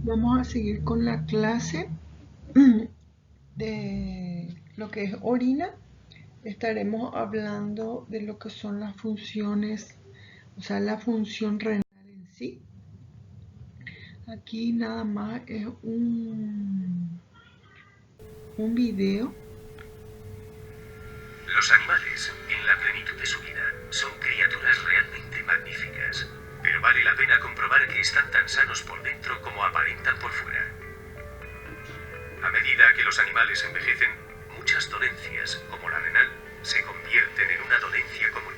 Vamos a seguir con la clase de lo que es orina. Estaremos hablando de lo que son las funciones, o sea, la función renal en sí. Aquí nada más es un video. Los animales, en la plenitud de su vida, son criaturas realmente magníficas, pero vale la pena comprobar que están tan sanos por dentro como aparentan por fuera. A medida que los animales envejecen, muchas dolencias, como la renal, se convierten en una dolencia común.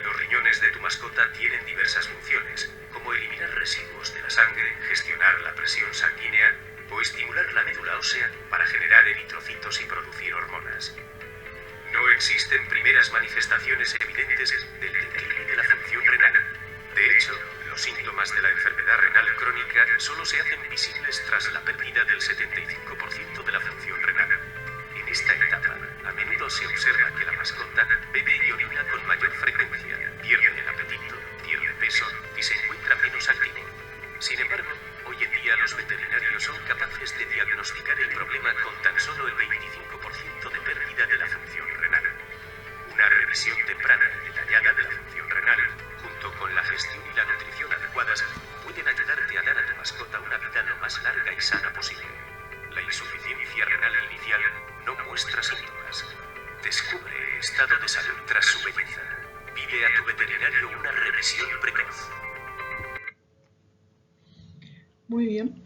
Los riñones de tu mascota tienen diversas funciones, como eliminar residuos de la sangre, gestionar la presión sanguínea o estimular la médula ósea para generar eritrocitos y producir hormonas. No existen primeras manifestaciones evidentes del declive de la función renal. De hecho, los síntomas de la enfermedad renal crónica solo se hacen visibles tras la pérdida del 75% de la función renal. En esta etapa, a menudo se observa que la mascota bebe y orina con mayor frecuencia, pierde el apetito, pierde peso y se encuentra menos activo. Sin embargo, hoy en día los veterinarios son capaces de diagnosticar el problema con tan solo el 25% de pérdida de la función renal. Una revisión temprana y detallada de la función renal, junto con la gestión y la nutrición adecuadas, pueden ayudarte a dar a tu mascota una vida lo más larga y sana posible. La insuficiencia renal inicial no muestra síntomas. Descubre el estado de salud tras su belleza. Pide a tu veterinario una revisión precoz. Muy bien.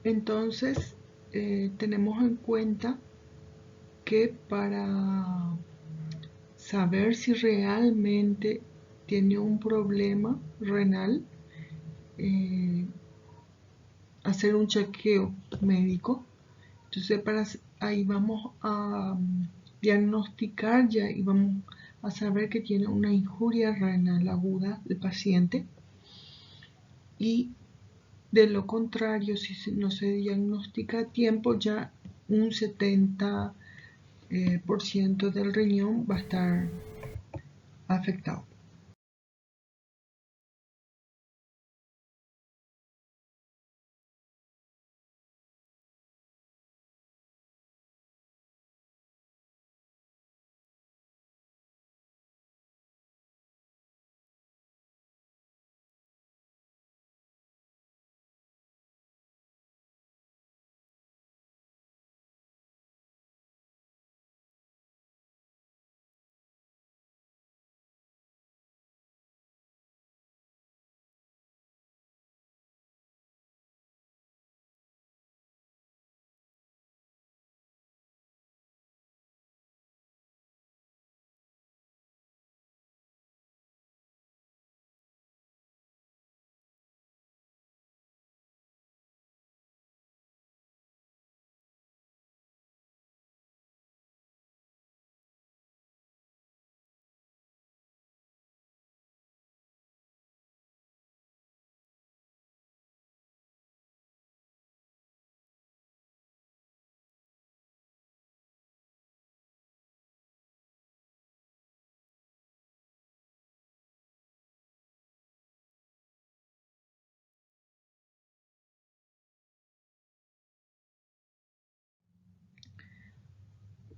Entonces, tenemos en cuenta que para saber si realmente tiene un problema renal, hacer un chequeo médico. Entonces ahí vamos a diagnosticar ya y vamos a saber que tiene una injuria renal aguda del paciente, y de lo contrario, si no se diagnostica a tiempo, ya un 70% del riñón va a estar afectado.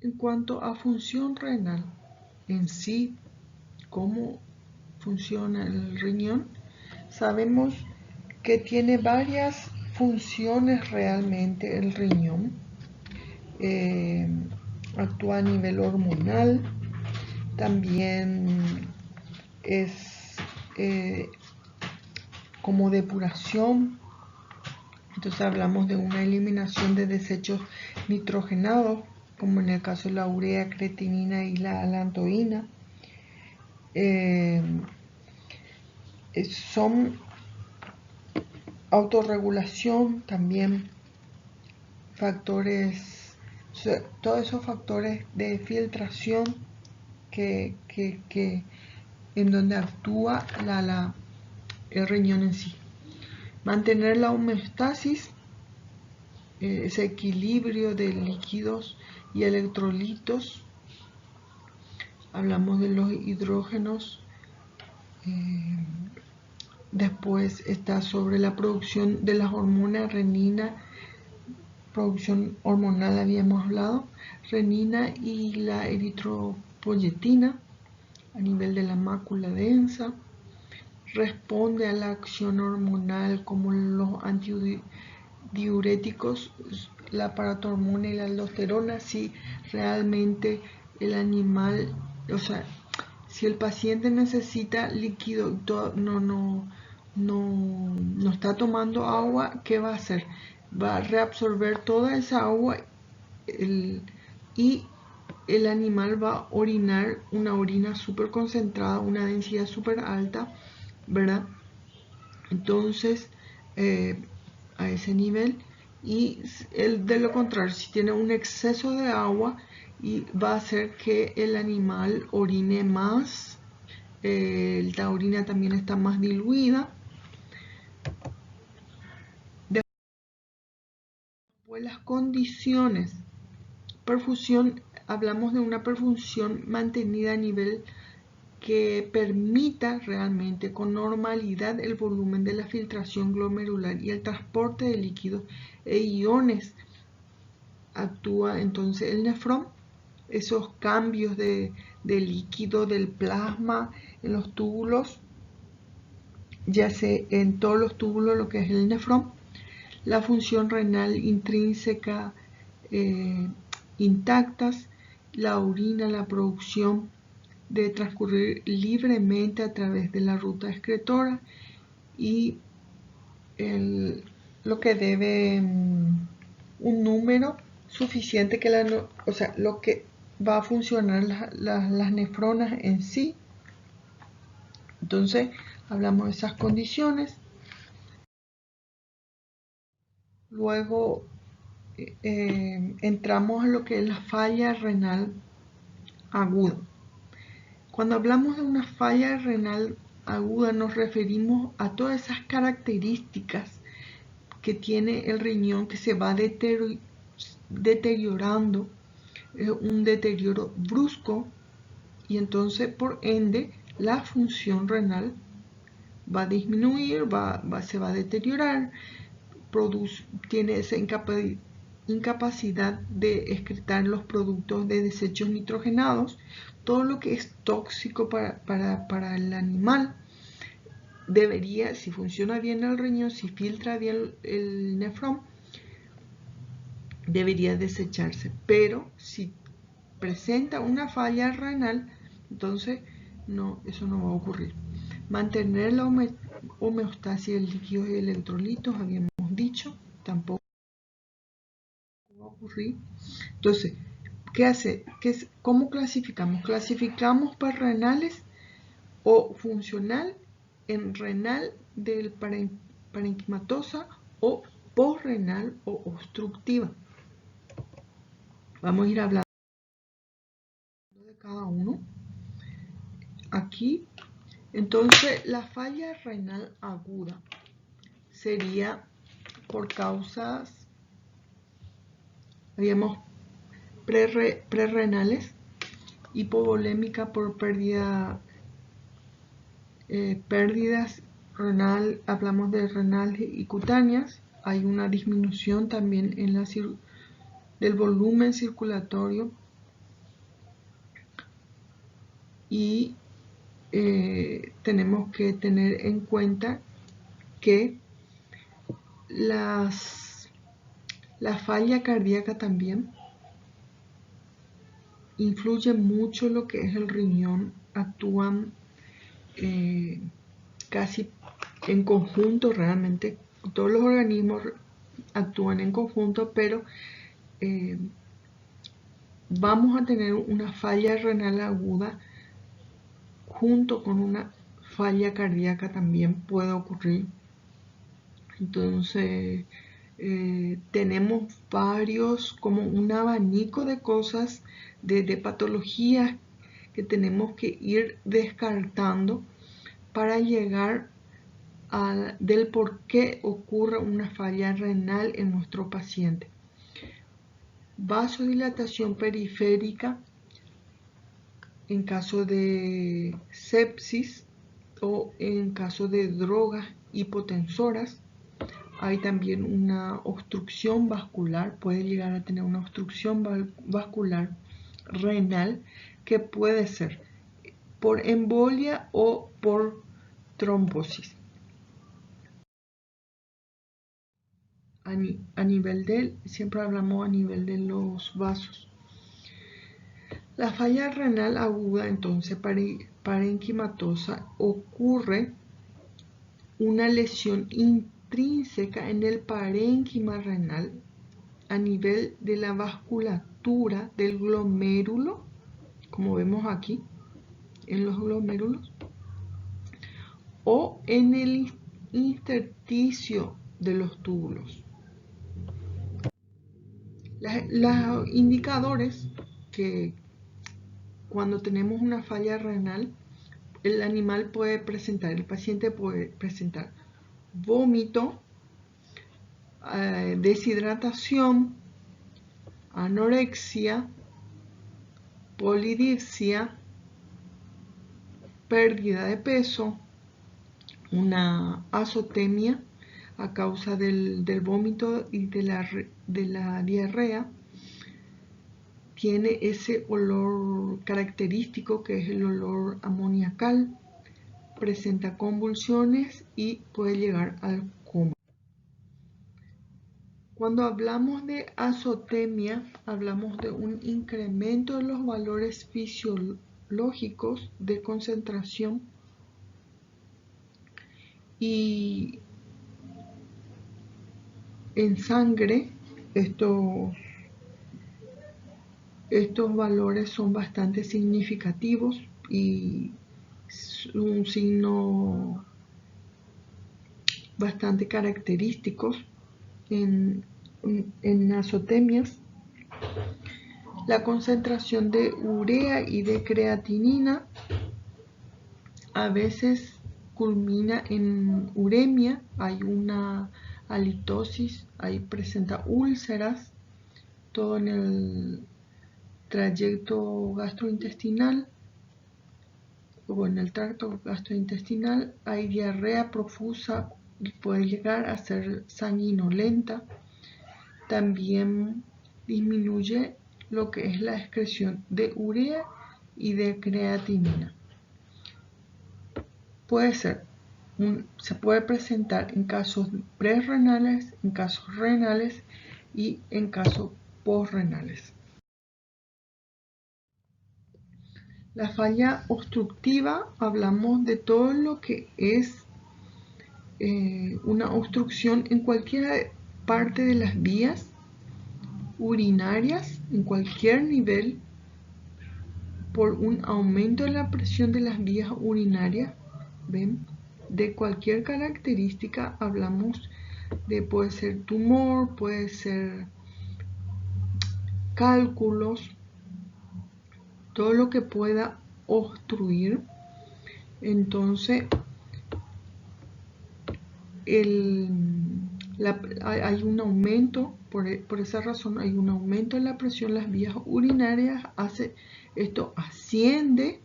En cuanto a función renal en sí, cómo funciona el riñón, sabemos que tiene varias funciones realmente el riñón. Actúa a nivel hormonal, también es como depuración. Entonces hablamos de una eliminación de desechos nitrogenados, como en el caso de la urea, creatinina y la alantoína. Son autorregulación también, factores, todos esos factores de filtración que en donde actúa el riñón en sí. Mantener la homeostasis, ese equilibrio de líquidos y electrolitos. Hablamos de los hidrógenos, Después está sobre la producción de las hormonas renina, producción hormonal habíamos hablado, renina y la eritropoyetina a nivel de la mácula densa. Responde a la acción hormonal como los antidiuréticos, la paratormona y la aldosterona, si realmente el animal, o sea, si el paciente necesita líquido y no está tomando agua, ¿qué va a hacer? Va a reabsorber toda esa agua y el animal va a orinar una orina súper concentrada, una densidad súper alta, ¿verdad? Entonces, a ese nivel, y de lo contrario, si tiene un exceso de agua, y va a hacer que el animal orine más, la orina también está más diluida. Después las condiciones, perfusión, hablamos de una perfusión mantenida a nivel que permita realmente con normalidad el volumen de la filtración glomerular y el transporte de líquidos e iones. Actúa entonces el nefrón, esos cambios de líquido del plasma en los túbulos, ya sea en todos los túbulos lo que es el nefrón, la función renal intrínseca intactas, la orina, la producción de transcurrir libremente a través de la ruta excretora y lo que debe un número suficiente que o sea, lo que va a funcionar las nefronas en sí. Entonces hablamos de esas condiciones. Luego entramos a lo que es la falla renal aguda. Cuando hablamos de una falla renal aguda nos referimos a todas esas características que tiene el riñón que se va deteriorando, un deterioro brusco, y entonces por ende la función renal va a disminuir, se va a deteriorar, tiene esa incapacidad de excretar los productos de desechos nitrogenados, todo lo que es tóxico para el animal. Debería, si funciona bien el riñón, si filtra bien el nefrón, debería desecharse. Pero si presenta una falla renal, entonces no, eso no va a ocurrir. Mantener la homeostasis del líquido y electrolitos, habíamos dicho, tampoco va a ocurrir. Entonces, ¿qué hace? ¿Cómo clasificamos? Clasificamos renales o funcional en renal del parenquimatosa o posrenal o obstructiva. Vamos a ir hablando de cada uno. Aquí, entonces, la falla renal aguda sería por causas, digamos, prerrenales, hipovolémica por pérdidas renal, hablamos de renales y cutáneas. Hay una disminución también en del volumen circulatorio y tenemos que tener en cuenta que la falla cardíaca también influye mucho lo que es el riñón, actúan casi en conjunto, realmente todos los organismos actúan en conjunto, pero vamos a tener una falla renal aguda junto con una falla cardíaca, también puede ocurrir. Entonces tenemos varios, como un abanico de cosas, de patologías que tenemos que ir descartando para llegar del por qué ocurre una falla renal en nuestro paciente. Vasodilatación periférica en caso de sepsis, o en caso de drogas hipotensoras. Hay también una obstrucción vascular, puede llegar a tener una obstrucción vascular renal que puede ser por embolia o por trombosis. A nivel siempre hablamos a nivel de los vasos. La falla renal aguda, entonces, parenquimatosa, ocurre una lesión intrínseca en el parénquima renal a nivel de la vasculatura del glomérulo, como vemos aquí en los glomérulos, o en el intersticio de los túbulos. Los indicadores que cuando tenemos una falla renal, el paciente puede presentar vómito, deshidratación, anorexia, polidipsia, pérdida de peso, una azotemia a causa del vómito y de la diarrea. Tiene ese olor característico que es el olor amoniacal, presenta convulsiones y puede llegar al coma. Cuando hablamos de azotemia, hablamos de un incremento de los valores fisiológicos de concentración y en sangre. Estos valores son bastante significativos y es un signo bastante característico en azotemias. La concentración de urea y de creatinina a veces culmina en uremia, hay una halitosis, ahí presenta úlceras, todo en el trayecto gastrointestinal o en el tracto gastrointestinal. Hay diarrea profusa y puede llegar a ser sanguinolenta. También disminuye lo que es la excreción de urea y de creatinina. Se puede presentar en casos prerrenales, en casos renales y en casos posrenales. La falla obstructiva, hablamos de todo lo que es una obstrucción en cualquier parte de las vías urinarias, en cualquier nivel, por un aumento de la presión de las vías urinarias. ¿Ven? De cualquier característica, hablamos de, puede ser tumor, puede ser cálculos, todo lo que pueda obstruir. Entonces hay un aumento, por esa razón hay un aumento en la presión en las vías urinarias. Esto asciende,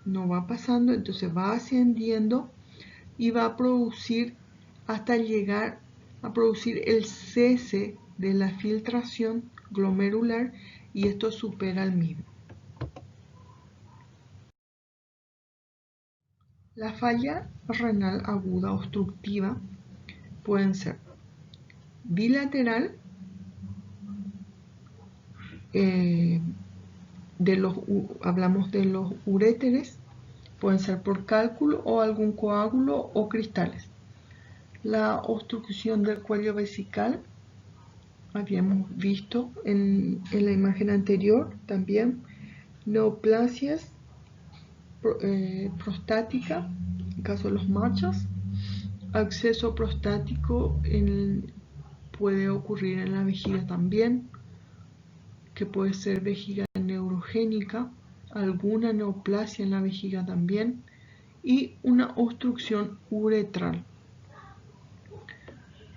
no va pasando, entonces va ascendiendo y va a producir hasta llegar a producir el cese de la filtración glomerular, y esto supera al mismo. La falla renal aguda obstructiva pueden ser bilateral, hablamos de los uréteres, pueden ser por cálculo o algún coágulo o cristales. La obstrucción del cuello vesical, habíamos visto en la imagen anterior también. Neoplasias prostática, en caso de los machos. Acceso prostático puede ocurrir en la vejiga también, que puede ser vejiga neurogénica, alguna neoplasia en la vejiga también, y una obstrucción uretral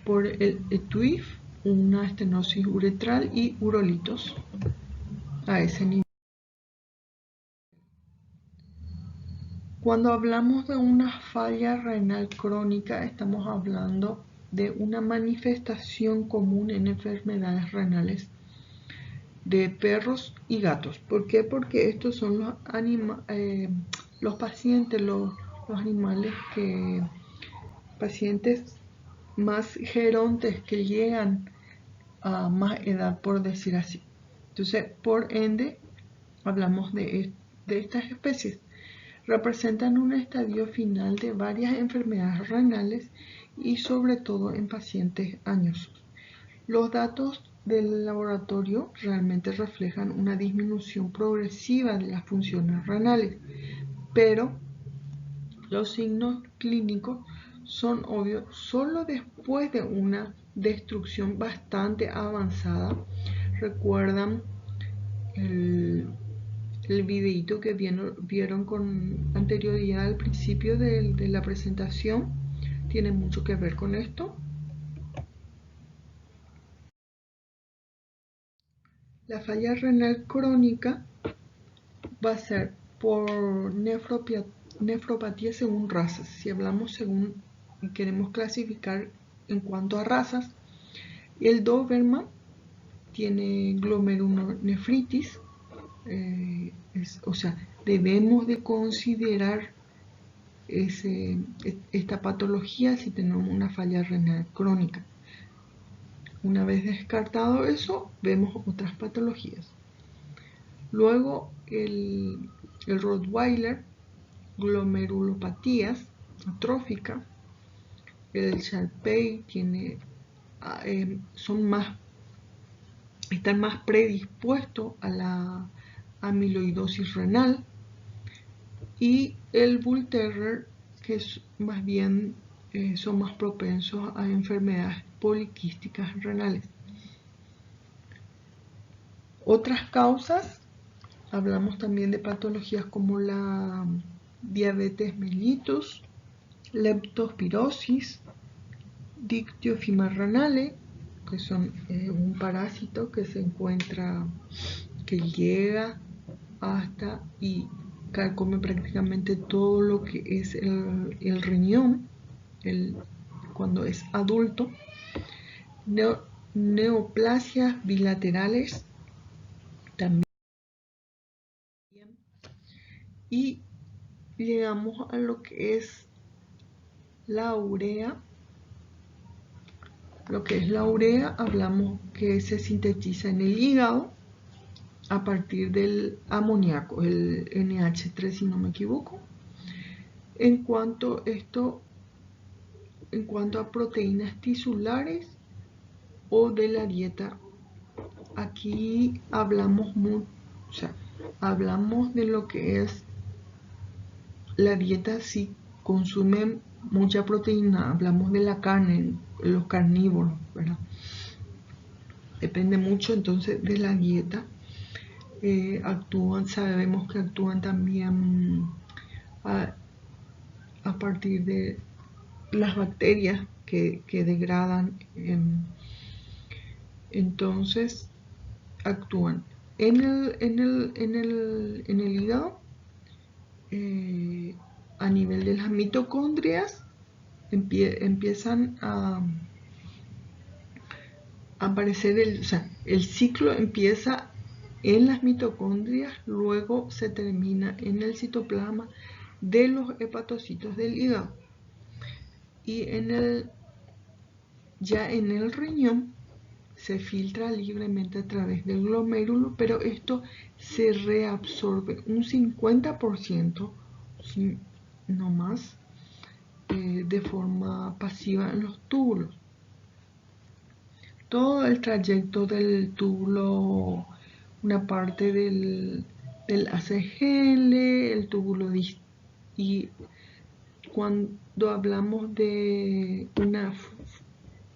por el ETUIF, una estenosis uretral y urolitos a ese nivel. Cuando hablamos de una falla renal crónica, estamos hablando de una manifestación común en enfermedades renales de perros y gatos. ¿Por qué? Porque estos son los pacientes, los animales pacientes más gerontes que llegan a más edad, por decir así. Entonces, por ende, hablamos de estas especies. Representan un estadio final de varias enfermedades renales y sobre todo en pacientes añosos. Los datos del laboratorio realmente reflejan una disminución progresiva de las funciones renales, pero los signos clínicos son obvios solo después de una destrucción bastante avanzada. ¿Recuerdan el videito que vieron con anterioridad al principio de la presentación? Tiene mucho que ver con esto. La falla renal crónica va a ser por nefropatía según razas. Si hablamos según y queremos clasificar en cuanto a razas, el Doberman tiene glomerulonefritis, o sea, debemos de considerar esta patología si tenemos una falla renal crónica. Una vez descartado eso, vemos otras patologías. Luego el Rottweiler, glomerulopatías atrófica. El Shar-Pei están más predispuestos a la amiloidosis renal. Y el Bull Terrier, que es más bien son más propensos a enfermedades poliquísticas renales. Otras causas, hablamos también de patologías como la diabetes mellitus, leptospirosis, dictiofima renale, que son un parásito que se encuentra, que llega hasta y carcome prácticamente todo lo que es el riñón cuando es adulto. Neoplasias bilaterales también. Y llegamos a lo que es la urea. Lo que es la urea, hablamos que se sintetiza en el hígado a partir del amoníaco, el NH3 si no me equivoco. En cuanto a proteínas tisulares o de la dieta, aquí hablamos hablamos de lo que es la dieta. Si consumen mucha proteína, hablamos de la carne, los carnívoros, ¿verdad? Depende mucho entonces de la dieta. Sabemos que actúan también a partir de las bacterias que degradan, entonces actúan en el hígado, a nivel de las mitocondrias. Empiezan a aparecer el ciclo empieza en las mitocondrias, luego se termina en el citoplasma de los hepatocitos del hígado, y ya en el riñón se filtra libremente a través del glomérulo, pero esto se reabsorbe un 50%, no más, de forma pasiva en los túbulos. Todo el trayecto del túbulo, una parte del ACGL, el túbulo y cuando hablamos de una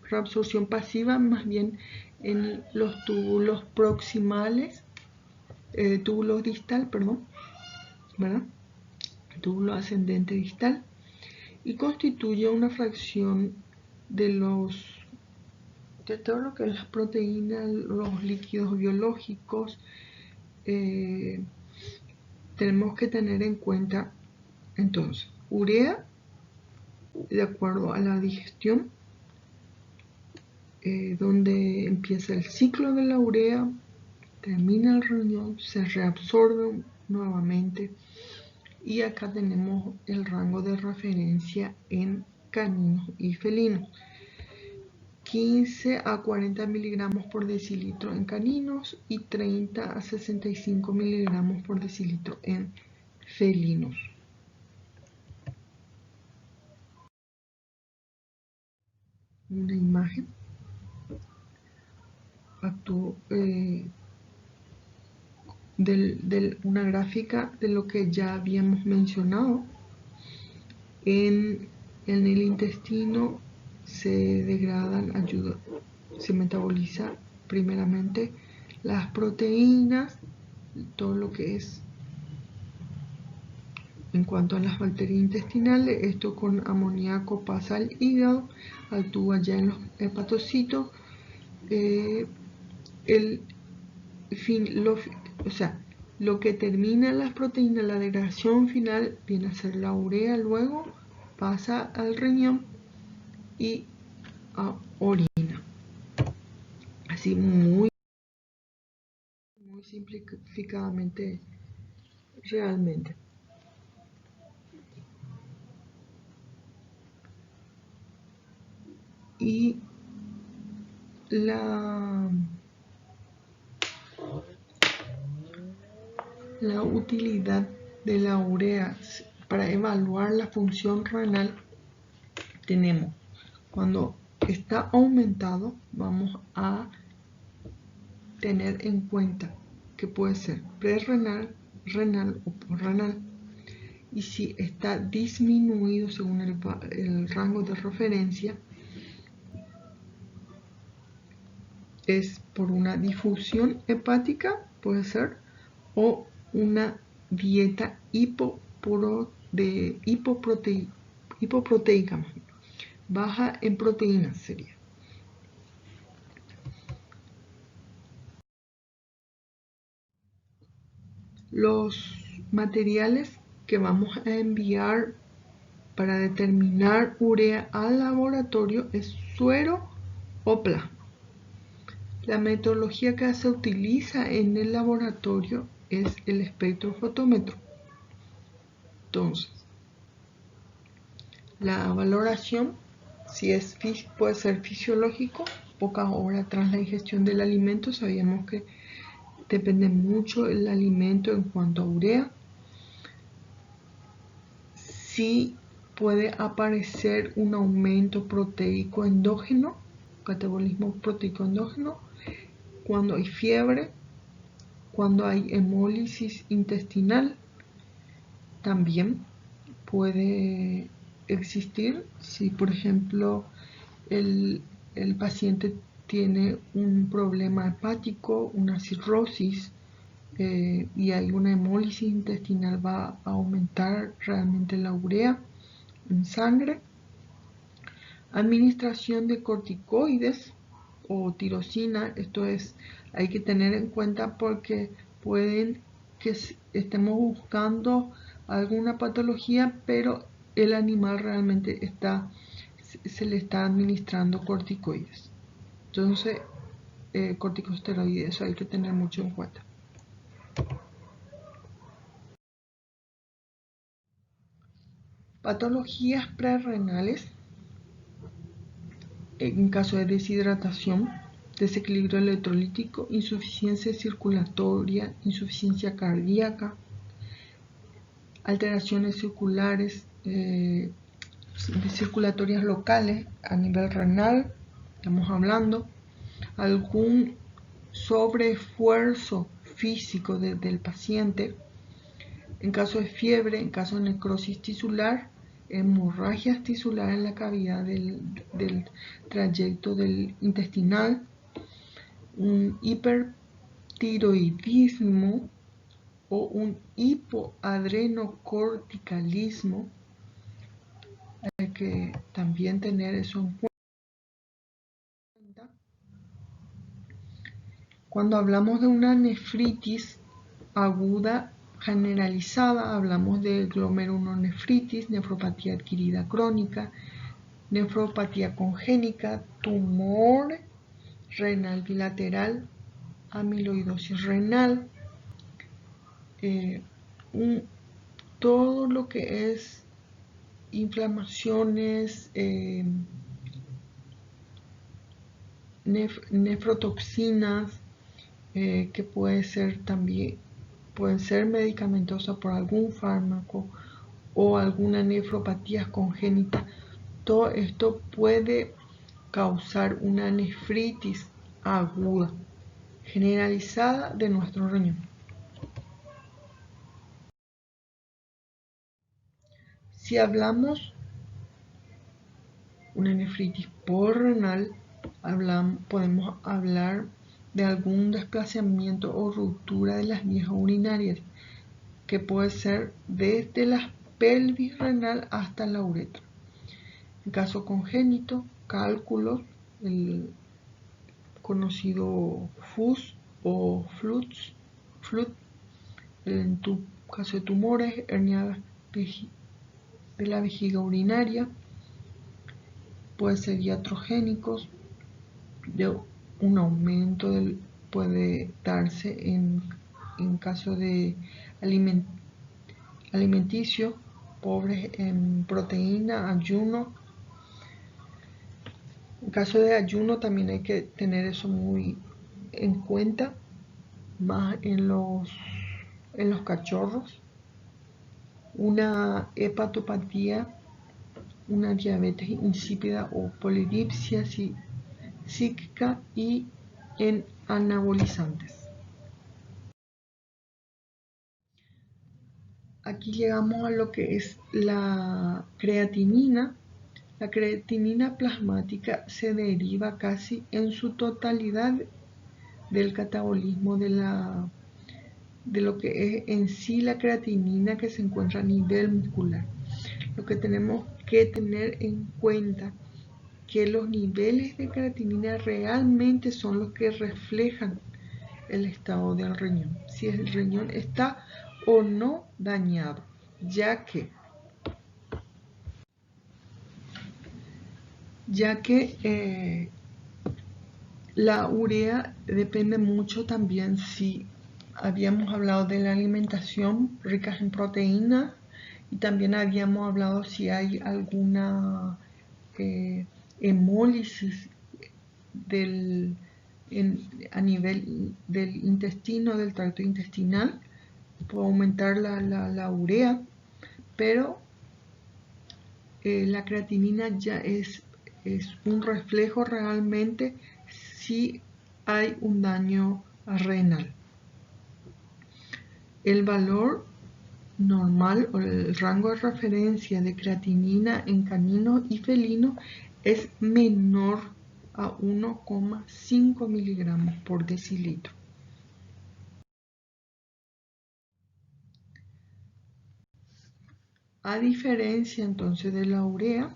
reabsorción pasiva, más bien en los túbulos proximales, túbulo distal, perdón, ¿verdad? Túbulo ascendente distal, y constituye una fracción de todo lo que es las proteínas, los líquidos biológicos. Tenemos que tener en cuenta Entonces, urea, de acuerdo a la digestión, donde empieza el ciclo de la urea, termina el riñón, se reabsorbe nuevamente, y acá tenemos el rango de referencia en caninos y felinos. 15 a 40 miligramos por decilitro en caninos y 30 a 65 miligramos por decilitro en felinos. Una imagen una gráfica de lo que ya habíamos mencionado. En el intestino se degradan, se metaboliza primeramente las proteínas, todo lo que es en cuanto a las bacterias intestinales. Esto con amoníaco pasa al hígado, actúa ya en los hepatocitos. Lo que termina las proteínas, la degradación final viene a ser la urea, luego pasa al riñón y a orina. Así muy simplificadamente realmente. Y la utilidad de la urea para evaluar la función renal tenemos: cuando está aumentado, vamos a tener en cuenta que puede ser prerrenal, renal o posrenal. Y si está disminuido según el rango de referencia, es por una difusión hepática, puede ser, o una dieta hipoproteica, baja en proteínas sería. Los materiales que vamos a enviar para determinar urea al laboratorio es suero o plasma. La metodología que se utiliza en el laboratorio es el espectrofotómetro. Entonces, la valoración, puede ser fisiológico, pocas horas tras la ingestión del alimento. Sabíamos que depende mucho el alimento en cuanto a urea. Sí puede aparecer un aumento proteico endógeno, catabolismo proteico endógeno, cuando hay fiebre, cuando hay hemólisis intestinal. También puede existir si, por ejemplo, el paciente tiene un problema hepático, una cirrosis, y hay una hemólisis intestinal, va a aumentar realmente la urea en sangre. Administración de corticoides o tirosina, esto hay que tener en cuenta porque pueden que estemos buscando alguna patología, pero el animal realmente se le está administrando corticoides. Entonces, corticosteroides, eso hay que tener mucho en cuenta. Patologías prerrenales: en caso de deshidratación, desequilibrio electrolítico, insuficiencia circulatoria, insuficiencia cardíaca, alteraciones circulatorias locales a nivel renal, estamos hablando, algún sobreesfuerzo físico del paciente. En caso de fiebre, en caso de necrosis tisular, hemorragias tisulares en la cavidad del trayecto del intestinal, un hipertiroidismo o un hipoadrenocorticalismo. Hay que también tener eso en cuenta. Cuando hablamos de una nefritis aguda generalizada hablamos de glomerulonefritis, nefropatía adquirida crónica, nefropatía congénita, tumor renal bilateral, amiloidosis renal, todo lo que es inflamaciones, nefrotoxinas, que pueden ser medicamentosas por algún fármaco o alguna nefropatía congénita. Todo esto puede causar una nefritis aguda generalizada de nuestro riñón. Si hablamos una nefritis porrenal, podemos hablar de algún desplazamiento o ruptura de las vías urinarias, que puede ser desde la pelvis renal hasta la uretra. En caso congénito, cálculos, el conocido FUS o FLUT, en tu caso de tumores, hernia de la vejiga urinaria, puede ser iatrogénicos, de un aumento puede darse en caso de alimenticio, pobres en proteína, ayuno. En caso de ayuno también hay que tener eso muy en cuenta, más en los cachorros. Una hepatopatía, una diabetes insípida o polidipsia psíquica y en anabolizantes. Aquí llegamos a lo que es la creatinina. La creatinina plasmática se deriva casi en su totalidad del catabolismo de lo que es en sí la creatinina que se encuentra a nivel muscular. Lo que tenemos que tener en cuenta que los niveles de creatinina realmente son los que reflejan el estado del riñón, si el riñón está o no dañado, ya que la urea depende mucho también. Si habíamos hablado de la alimentación rica en proteínas, y también habíamos hablado si hay alguna hemólisis a nivel del intestino, del tracto intestinal, puede aumentar la urea, pero la creatinina ya es un reflejo realmente si hay un daño renal. El valor normal o el rango de referencia de creatinina en caninos y felinos es menor a 1,5 miligramos por decilitro. A diferencia entonces de la urea,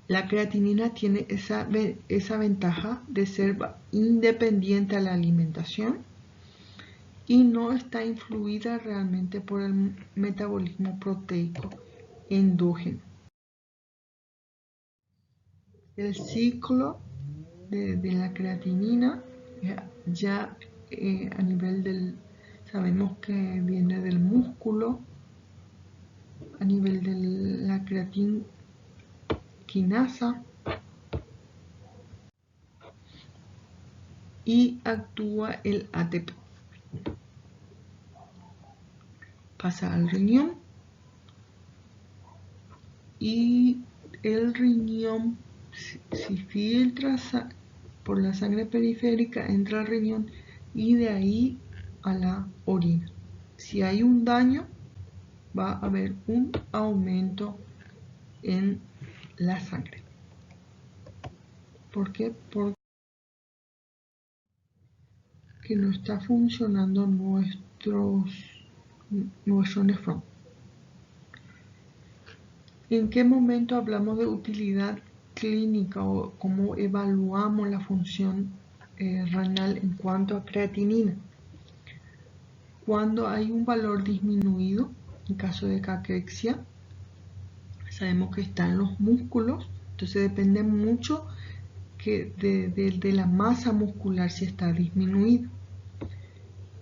la creatinina tiene esa ventaja de ser independiente a la alimentación y no está influida realmente por el metabolismo proteico endógeno. El ciclo de la creatinina ya a nivel sabemos que viene del músculo, a nivel de la creatinquinasa, y actúa el ATP. Pasa al riñón y el riñón, si filtra por la sangre periférica, entra al riñón y de ahí a la orina. Si hay un daño, va a haber un aumento en la sangre. ¿Por qué? Porque no está funcionando nuestro nefrón. ¿En qué momento hablamos de utilidad clínica o cómo evaluamos la función renal en cuanto a creatinina? cuando hay un valor disminuido, en caso de caquexia, sabemos que está en los músculos, entonces depende mucho de la masa muscular si está disminuido.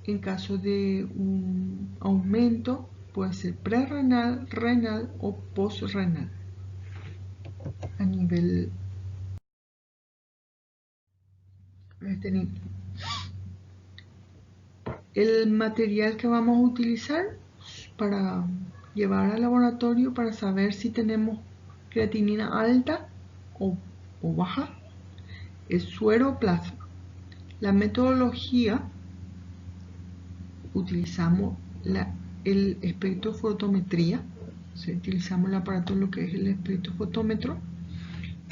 En caso de un aumento, puede ser prerrenal, renal o postrenal. A nivel el material que vamos a utilizar para llevar al laboratorio para saber si tenemos creatinina alta o baja es suero o plasma. La metodología, utilizamos el espectrofotometría, utilizamos el aparato, lo que es el espectrofotómetro,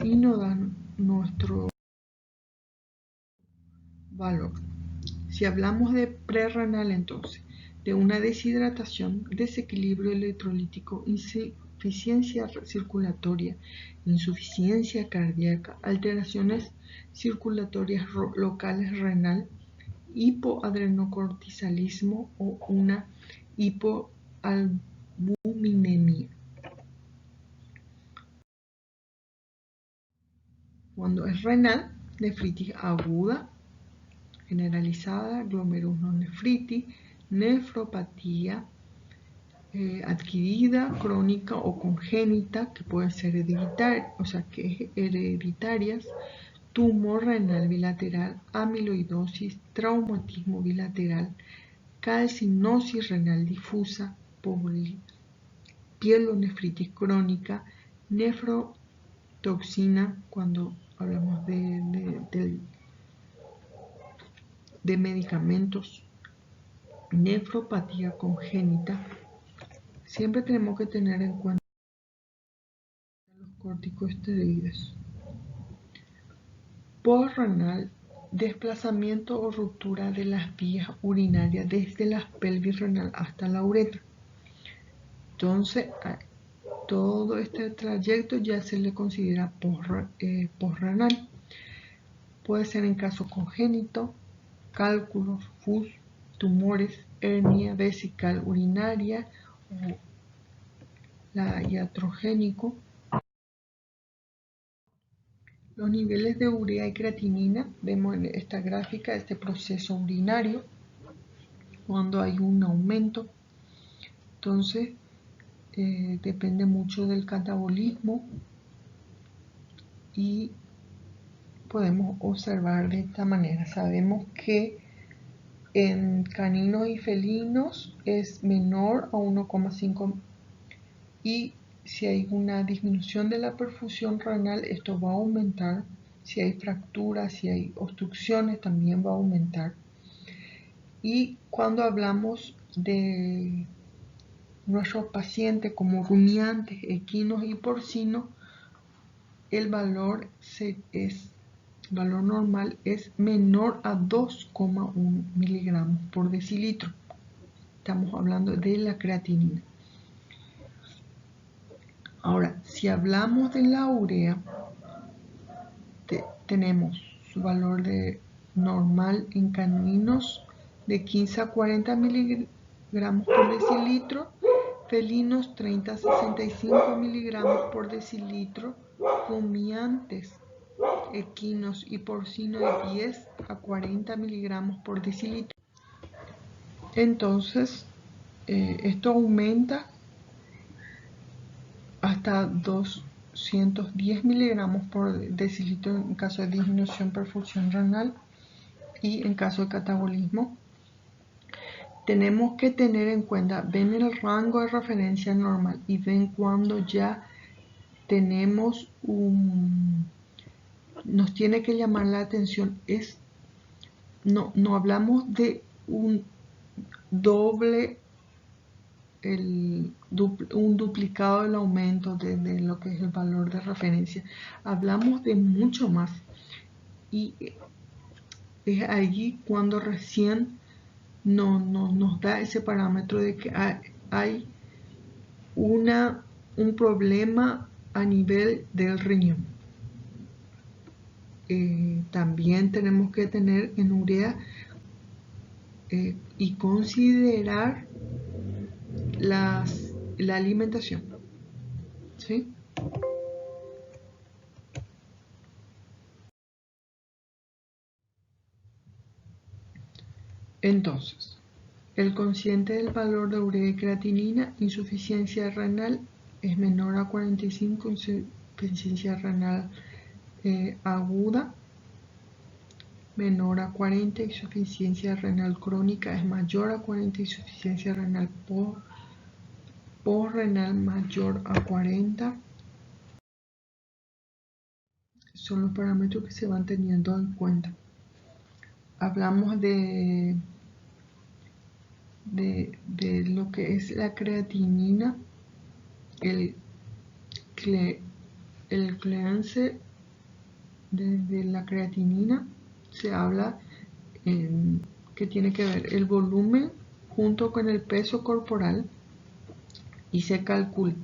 y nos dan nuestro valor. Si hablamos de prerrenal, entonces, de una deshidratación, desequilibrio electrolítico, insuficiencia circulatoria, insuficiencia cardíaca, alteraciones circulatorias locales renal, hipoadrenocortisalismo o una hipoalbuminemia. Cuando es renal, nefritis aguda, generalizada, glomerulonefritis, nefropatía adquirida, crónica o congénita, que pueden ser hereditarias, tumor renal bilateral, amiloidosis, traumatismo bilateral, calcinosis renal difusa, pielonefritis crónica, nefrotoxina, cuando hablamos de medicamentos, nefropatía congénita. Siempre tenemos que tener en cuenta los corticosteroides. Postrenal, desplazamiento o ruptura de las vías urinarias desde la pelvis renal hasta la uretra. Entonces, todo este trayecto ya se le considera postrenal. Puede ser en caso congénito, cálculos, FUS, tumores, hernia vesical urinaria o la iatrogénico. Los niveles de urea y creatinina, vemos en esta gráfica este proceso urinario, cuando hay un aumento. Entonces, depende mucho del catabolismo y podemos observar de esta manera. Sabemos que en caninos y felinos es menor a 1,5 y si hay una disminución de la perfusión renal, esto va a aumentar. Si hay fracturas, si hay obstrucciones, también va a aumentar. Y cuando hablamos de nuestros pacientes como rumiantes, equinos y porcinos, el valor normal es menor a 2,1 miligramos por decilitro. Estamos hablando de la creatinina. Ahora, si hablamos de la urea, tenemos su valor normal en caninos de 15 a 40 miligramos por decilitro, felinos 30 a 65 miligramos por decilitro, rumiantes, equinos y porcinos de 10 a 40 miligramos por decilitro. Entonces, esto aumenta hasta 210 miligramos por decilitro en caso de disminución perfusión renal y en caso de catabolismo. Tenemos que tener en cuenta, ven el rango de referencia normal y ven cuando ya tenemos nos tiene que llamar la atención, no hablamos de un duplicado del aumento de lo que es el valor de referencia. Hablamos de mucho más y es allí cuando recién nos da ese parámetro de que hay un problema a nivel del riñón. También tenemos que tener en urea y considerar la alimentación, ¿sí? Entonces, el cociente del valor de urea y creatinina, insuficiencia renal es menor a 45, insuficiencia renal aguda menor a 40, insuficiencia renal crónica es mayor a 40, insuficiencia renal postrenal mayor a 40. Son los parámetros que se van teniendo en cuenta. Hablamos de lo que es la creatinina, el clearance de la creatinina. Se habla que tiene que ver el volumen junto con el peso corporal y se calcula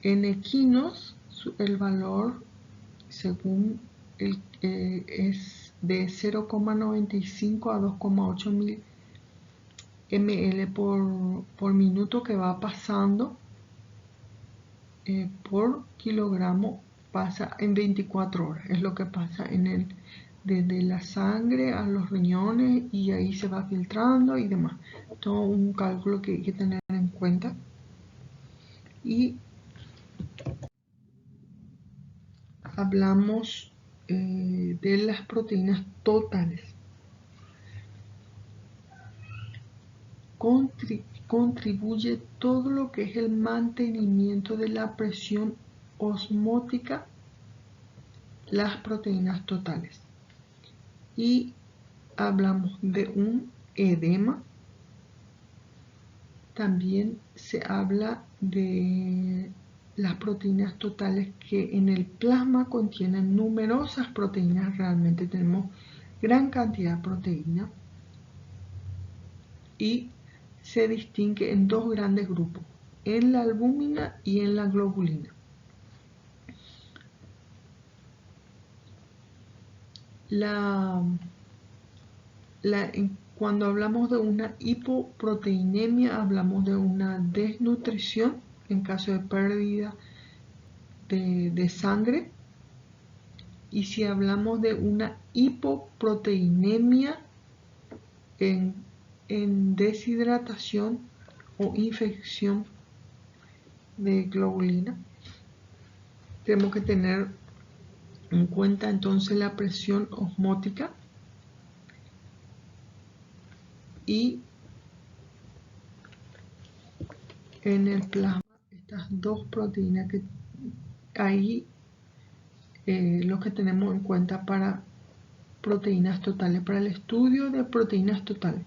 en equinos el valor según es de 0,95 a 2,8 ml por minuto, que va pasando por kilogramo, pasa en 24 horas. Es lo que pasa desde la sangre a los riñones, y ahí se va filtrando y demás. Todo un cálculo que hay que tener en cuenta. Y hablamos de las proteínas totales. Contribuye todo lo que es el mantenimiento de la presión osmótica, las proteínas totales. Y hablamos de un edema. También se habla de las proteínas totales, que en el plasma contienen numerosas proteínas. Realmente tenemos gran cantidad de proteína, y se distingue en dos grandes grupos, en la albúmina y en la globulina. Cuando hablamos de una hipoproteinemia, hablamos de una desnutrición en caso de pérdida de sangre. Y si hablamos de una hipoproteinemia en deshidratación o infección de globulina, tenemos que tener en cuenta entonces la presión osmótica y en el plasma estas dos proteínas que ahí lo que tenemos en cuenta para proteínas totales, para el estudio de proteínas totales,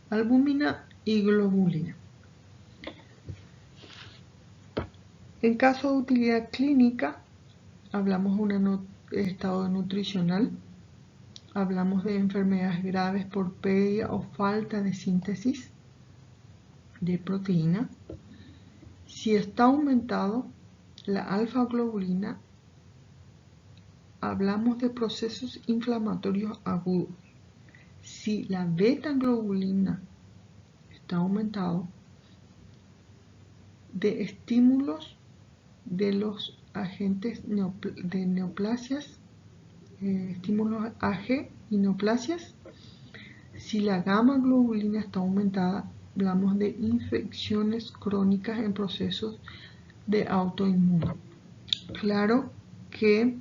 albúmina y globulina. En caso de utilidad clínica, hablamos de un estado nutricional, hablamos de enfermedades graves por pérdida o falta de síntesis de proteína. Si está aumentado la alfa-globulina, hablamos de procesos inflamatorios agudos. Si la beta-globulina está aumentado, de estímulos de los agentes de neoplasias, estímulos AG y neoplasias. Si la gamma-globulina está aumentada, hablamos de infecciones crónicas en procesos de autoinmune. Claro que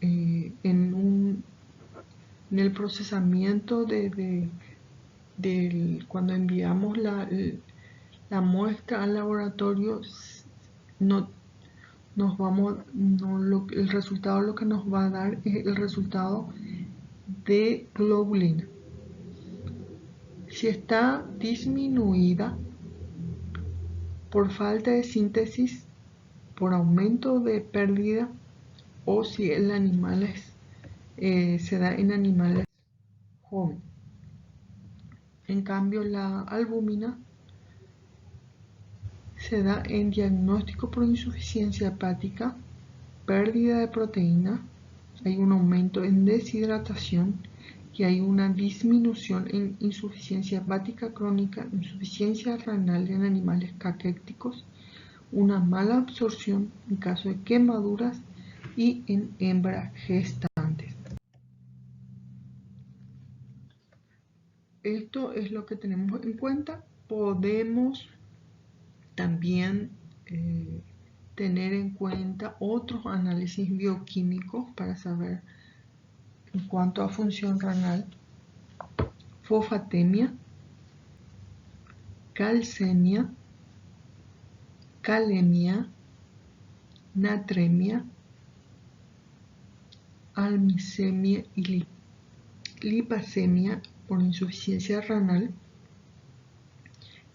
en el procesamiento cuando enviamos la muestra al laboratorio, el resultado lo que nos va a dar es el resultado de globulina. Si está disminuida por falta de síntesis, por aumento de pérdida, o si el animal se da en animales jóvenes. En cambio, la albúmina se da en diagnóstico por insuficiencia hepática, pérdida de proteína, hay un aumento en deshidratación que hay una disminución en insuficiencia hepática crónica, insuficiencia renal en animales caquéticos, una mala absorción en caso de quemaduras y en hembras gestantes. Esto es lo que tenemos en cuenta. Podemos también tener en cuenta otros análisis bioquímicos para saber en cuanto a función renal: fosfatemia, calcemia, calemia, natremia, almicemia y lipacemia por insuficiencia renal,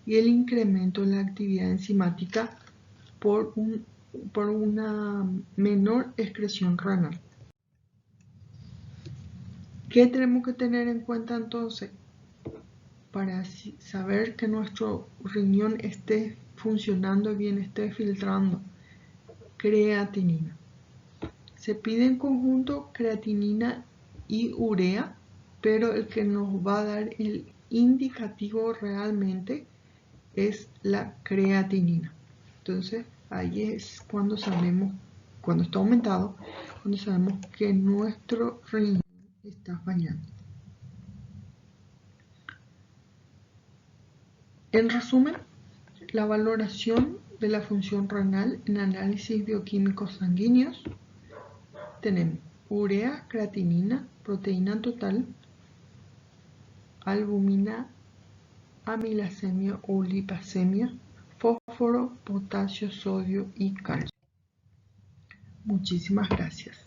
y el incremento de la actividad enzimática por una menor excreción renal. ¿Qué tenemos que tener en cuenta entonces para saber que nuestro riñón esté funcionando bien, esté filtrando? Creatinina. Se pide en conjunto creatinina y urea, pero el que nos va a dar el indicativo realmente es la creatinina. Entonces ahí es cuando sabemos, cuando está aumentado, cuando sabemos que nuestro riñón está fallando. En resumen, la valoración de la función renal en análisis bioquímicos sanguíneos: tenemos urea, creatinina, proteína total, albúmina, amilacemia o lipacemia, fósforo, potasio, sodio y calcio. Muchísimas gracias.